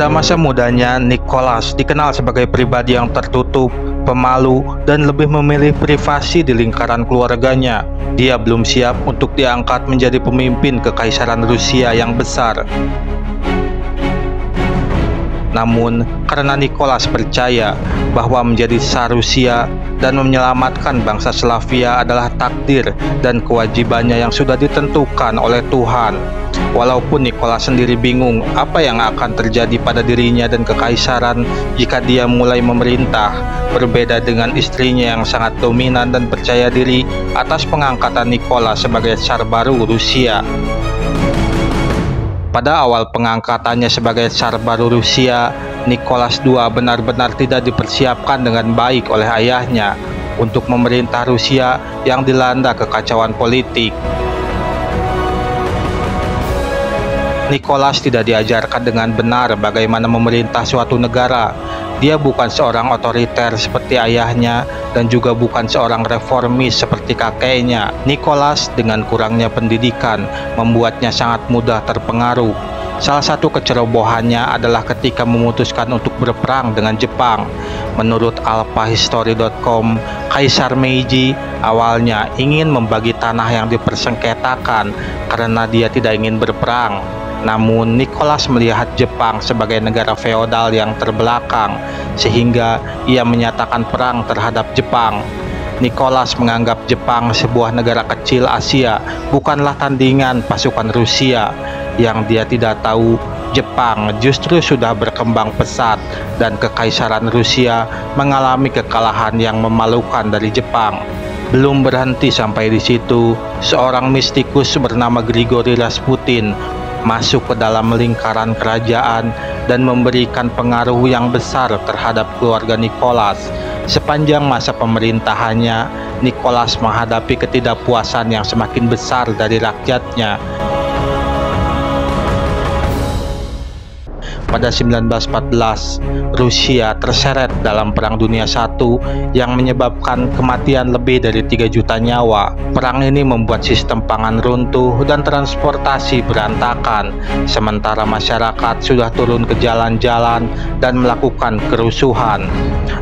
Pada masa mudanya, Nicholas dikenal sebagai pribadi yang tertutup, pemalu, dan lebih memilih privasi di lingkaran keluarganya. Dia belum siap untuk diangkat menjadi pemimpin Kekaisaran Rusia yang besar. Namun, karena Nicholas percaya bahwa menjadi Tsar Rusia dan menyelamatkan bangsa Slavia adalah takdir dan kewajibannya yang sudah ditentukan oleh Tuhan. Walaupun Nicholas sendiri bingung apa yang akan terjadi pada dirinya dan kekaisaran jika dia mulai memerintah, berbeda dengan istrinya yang sangat dominan dan percaya diri atas pengangkatan Nicholas sebagai Tsar baru Rusia. Pada awal pengangkatannya sebagai Tsar baru Rusia, Nicholas II benar-benar tidak dipersiapkan dengan baik oleh ayahnya untuk memerintah Rusia yang dilanda kekacauan politik. Nicholas tidak diajarkan dengan benar bagaimana memerintah suatu negara. Dia bukan seorang otoriter seperti ayahnya dan juga bukan seorang reformis seperti kakeknya. Nicholas dengan kurangnya pendidikan membuatnya sangat mudah terpengaruh. Salah satu kecerobohannya adalah ketika memutuskan untuk berperang dengan Jepang. Menurut alphahistory.com, Kaisar Meiji awalnya ingin membagi tanah yang dipersengketakan karena dia tidak ingin berperang. Namun Nicholas melihat Jepang sebagai negara feodal yang terbelakang, sehingga ia menyatakan perang terhadap Jepang. Nicholas menganggap Jepang sebuah negara kecil Asia, bukanlah tandingan pasukan Rusia. Yang dia tidak tahu, Jepang justru sudah berkembang pesat dan Kekaisaran Rusia mengalami kekalahan yang memalukan dari Jepang. Belum berhenti sampai di situ, seorang mistikus bernama Grigori Rasputin masuk ke dalam lingkaran kerajaan dan memberikan pengaruh yang besar terhadap keluarga Nicholas. Sepanjang masa pemerintahannya, Nicholas menghadapi ketidakpuasan yang semakin besar dari rakyatnya. Pada 1914, Rusia terseret dalam Perang Dunia I yang menyebabkan kematian lebih dari 3 juta nyawa. Perang ini membuat sistem pangan runtuh dan transportasi berantakan, sementara masyarakat sudah turun ke jalan-jalan dan melakukan kerusuhan.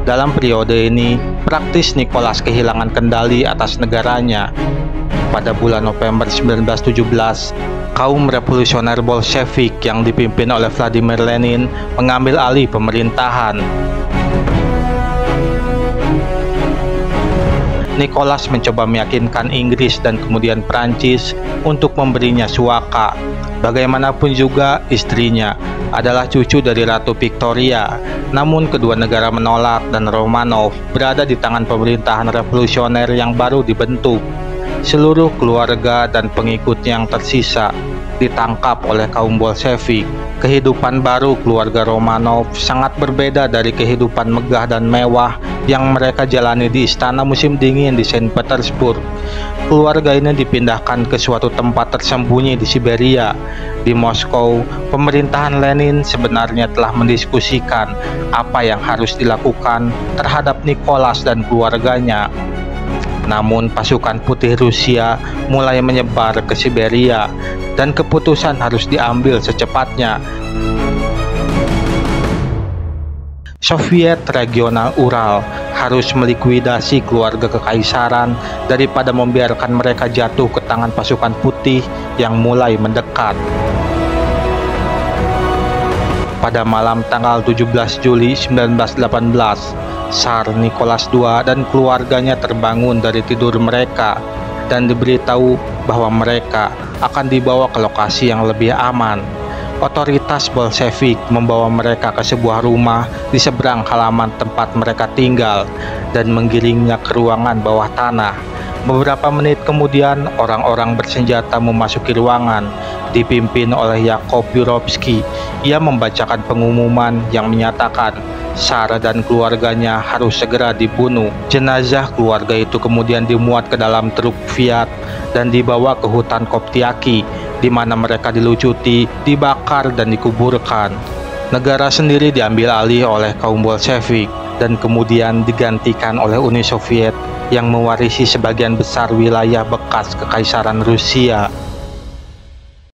Dalam periode ini, praktis Nicholas kehilangan kendali atas negaranya. Pada bulan November 1917, kaum revolusioner Bolshevik yang dipimpin oleh Vladimir Lenin mengambil alih pemerintahan. Nicholas mencoba meyakinkan Inggris dan kemudian Prancis untuk memberinya suaka. Bagaimanapun juga, istrinya adalah cucu dari Ratu Victoria. Namun kedua negara menolak dan Romanov berada di tangan pemerintahan revolusioner yang baru dibentuk. Seluruh keluarga dan pengikutnya yang tersisa ditangkap oleh kaum Bolshevik. Kehidupan baru keluarga Romanov sangat berbeda dari kehidupan megah dan mewah yang mereka jalani di istana musim dingin di Saint Petersburg. Keluarga ini dipindahkan ke suatu tempat tersembunyi di Siberia. Di Moskow, pemerintahan Lenin sebenarnya telah mendiskusikan apa yang harus dilakukan terhadap Nicholas dan keluarganya. Namun pasukan putih Rusia mulai menyebar ke Siberia dan keputusan harus diambil secepatnya. Soviet Regional Ural harus melikuidasi keluarga kekaisaran daripada membiarkan mereka jatuh ke tangan pasukan putih yang mulai mendekat. Pada malam tanggal 17 Juli 1918, Tsar Nicholas II dan keluarganya terbangun dari tidur mereka dan diberitahu bahwa mereka akan dibawa ke lokasi yang lebih aman. Otoritas Bolshevik membawa mereka ke sebuah rumah di seberang halaman tempat mereka tinggal dan menggiringnya ke ruangan bawah tanah. Beberapa menit kemudian, orang-orang bersenjata memasuki ruangan, dipimpin oleh Yakov Yurovsky. Ia membacakan pengumuman yang menyatakan Tsar dan keluarganya harus segera dibunuh. Jenazah keluarga itu kemudian dimuat ke dalam truk Fiat dan dibawa ke hutan Koptiaki, di mana mereka dilucuti, dibakar, dan dikuburkan. Negara sendiri diambil alih oleh kaum Bolshevik dan kemudian digantikan oleh Uni Soviet yang mewarisi sebagian besar wilayah bekas Kekaisaran Rusia.